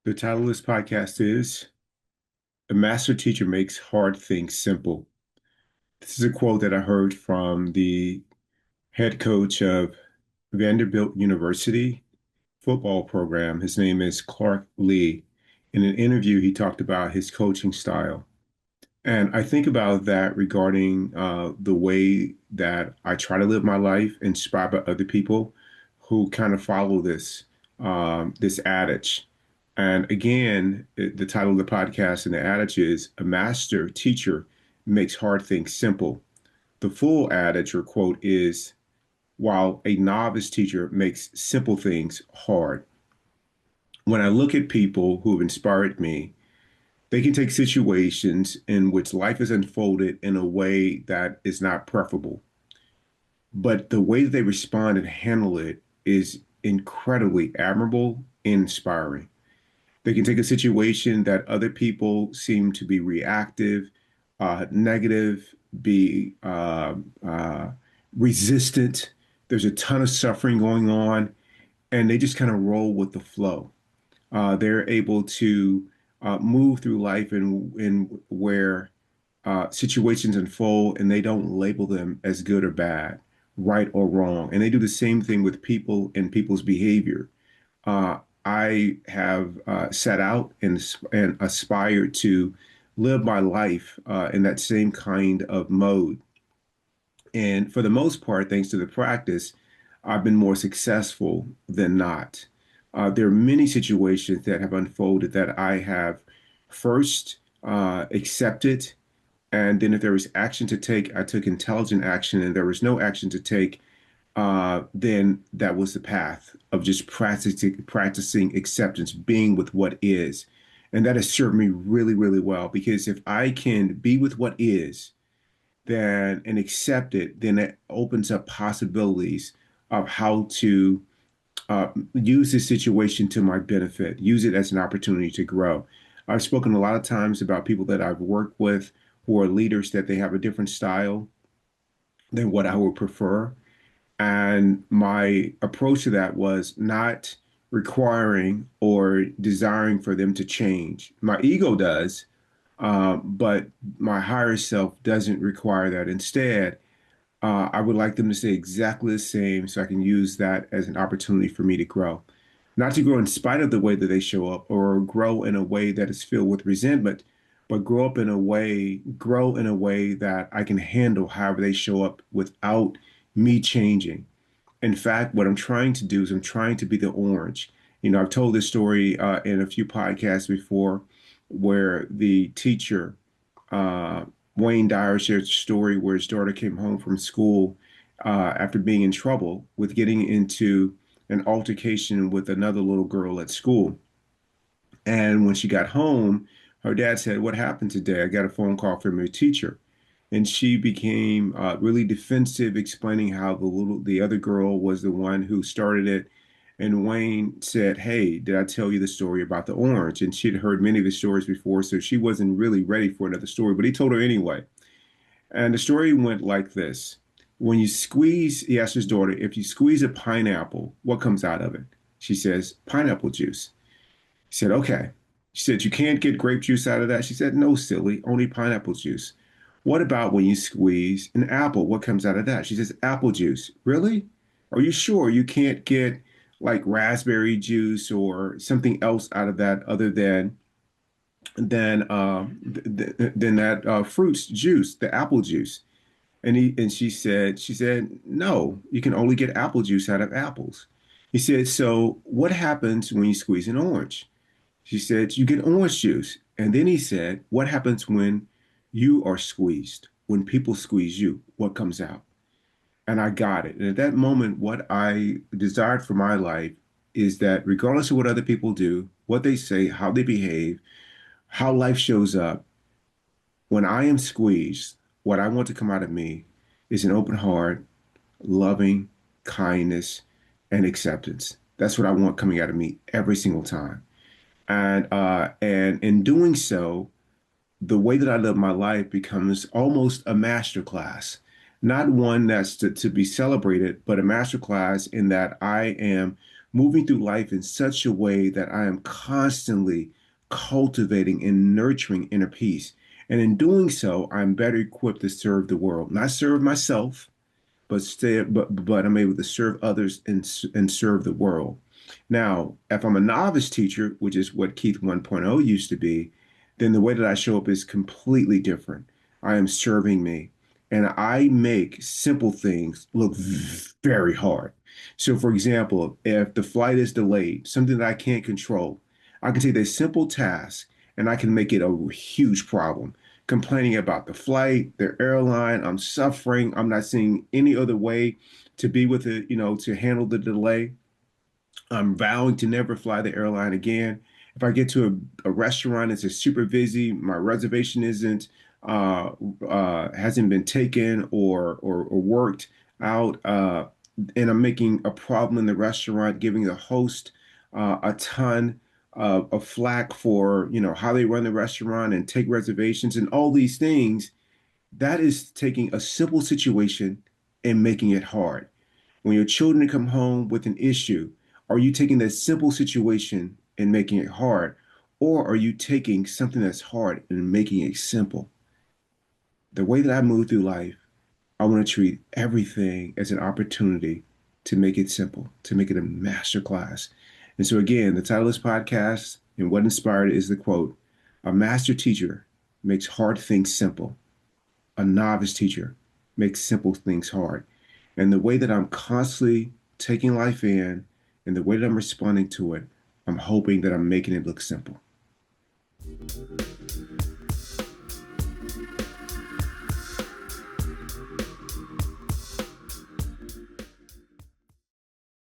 The title of this podcast is A Master Teacher Makes Hard Things Simple. This is a quote that I heard from the head coach of Vanderbilt University football program. His name is Clark Lee. In an interview, he talked about his coaching style. And I think about that regarding the way that I try to live my life, inspired by other people who kind of follow this adage. And again, the title of the podcast and the adage is A Master Teacher Makes Hard Things Simple. The full adage or quote is, while a novice teacher makes simple things hard. When I look at people who have inspired me, they can take situations in which life is unfolded in a way that is not preferable, but the way that they respond and handle it is incredibly admirable and inspiring. They can take a situation that other people seem to be reactive, negative, be resistant. There's a ton of suffering going on, and they just kind of roll with the flow. They're able to move through life in where situations unfold and they don't label them as good or bad, right or wrong. And they do the same thing with people and people's behavior. Uh, I have set out and aspired to live my life in that same kind of mode. And for the most part, thanks to the practice, I've been more successful than not. There are many situations that have unfolded that I have first accepted, and then if there was action to take, I took intelligent action, and there was no action to take, then that was the path of just practicing acceptance, being with what is. And that has served me really, really well because if I can be with what is, then and accept it, then it opens up possibilities of how to use this situation to my benefit, use it as an opportunity to grow. I've spoken a lot of times about people that I've worked with who are leaders that they have a different style than what I would prefer. And my approach to that was not requiring or desiring for them to change. My ego does, but my higher self doesn't require that. Instead, I would like them to stay exactly the same so I can use that as an opportunity for me to grow. Not to grow in spite of the way that they show up or grow in a way that is filled with resentment, but grow in a way that I can handle however they show up without me changing. In fact, what I'm trying to do is I'm trying to be the orange. I've told this story in a few podcasts before where the teacher, uh, Wayne Dyer, shared a story where his daughter came home from school after being in trouble with getting into an altercation with another little girl at school. And when she got home, her dad said, "What happened today? I got a phone call from your teacher." And she became really defensive, explaining how the other girl was the one who started it. And Wayne said, "Hey, did I tell you the story about the orange?" And she'd heard many of the stories before, so she wasn't really ready for another story, but he told her anyway. And the story went like this. He asked his daughter, if you squeeze a pineapple, what comes out of it? She says, pineapple juice. He said, okay. She said, you can't get grape juice out of that? She said, no, silly, only pineapple juice. What about when you squeeze an apple? What comes out of that? She says, apple juice. Really? Are you sure you can't get like raspberry juice or something else out of that other than that fruit's juice, the apple juice? She said, no, you can only get apple juice out of apples. He said, so what happens when you squeeze an orange? She said, you get orange juice. And then he said, what happens when you are squeezed? When people squeeze you, what comes out? And I got it. And at that moment, what I desired for my life is that regardless of what other people do, what they say, how they behave, how life shows up, when I am squeezed, what I want to come out of me is an open heart, loving kindness, and acceptance. That's what I want coming out of me every single time. And in doing so, the way that I live my life becomes almost a master class, not one that's to be celebrated, but a master class in that I am moving through life in such a way that I am constantly cultivating and nurturing inner peace. And in doing so, I'm better equipped to serve the world, not serve myself, but I'm able to serve others and serve the world. Now, if I'm a novice teacher, which is what Keith 1.0 used to be, then the way that I show up is completely different. I am serving me, and I make simple things look very hard. So, for example, if the flight is delayed, something that I can't control, I can take a simple task and I can make it a huge problem, complaining about the flight, the airline. I'm suffering. I'm not seeing any other way to be with it, to handle the delay. I'm vowing to never fly the airline again. If I get to a restaurant, it's a super busy, my reservation isn't hasn't been taken or worked out, and I'm making a problem in the restaurant, giving the host a ton of flack for how they run the restaurant and take reservations and all these things. That is taking a simple situation and making it hard. When your children come home with an issue, are you taking that simple situation and making it hard? Or are you taking something that's hard and making it simple? The way that I move through life, I want to treat everything as an opportunity to make it simple, to make it a master class. And so, again, the title of this podcast and what inspired it is the quote: a master teacher makes hard things simple. A novice teacher makes simple things hard. And the way that I'm constantly taking life in and the way that I'm responding to it, I'm hoping that I'm making it look simple.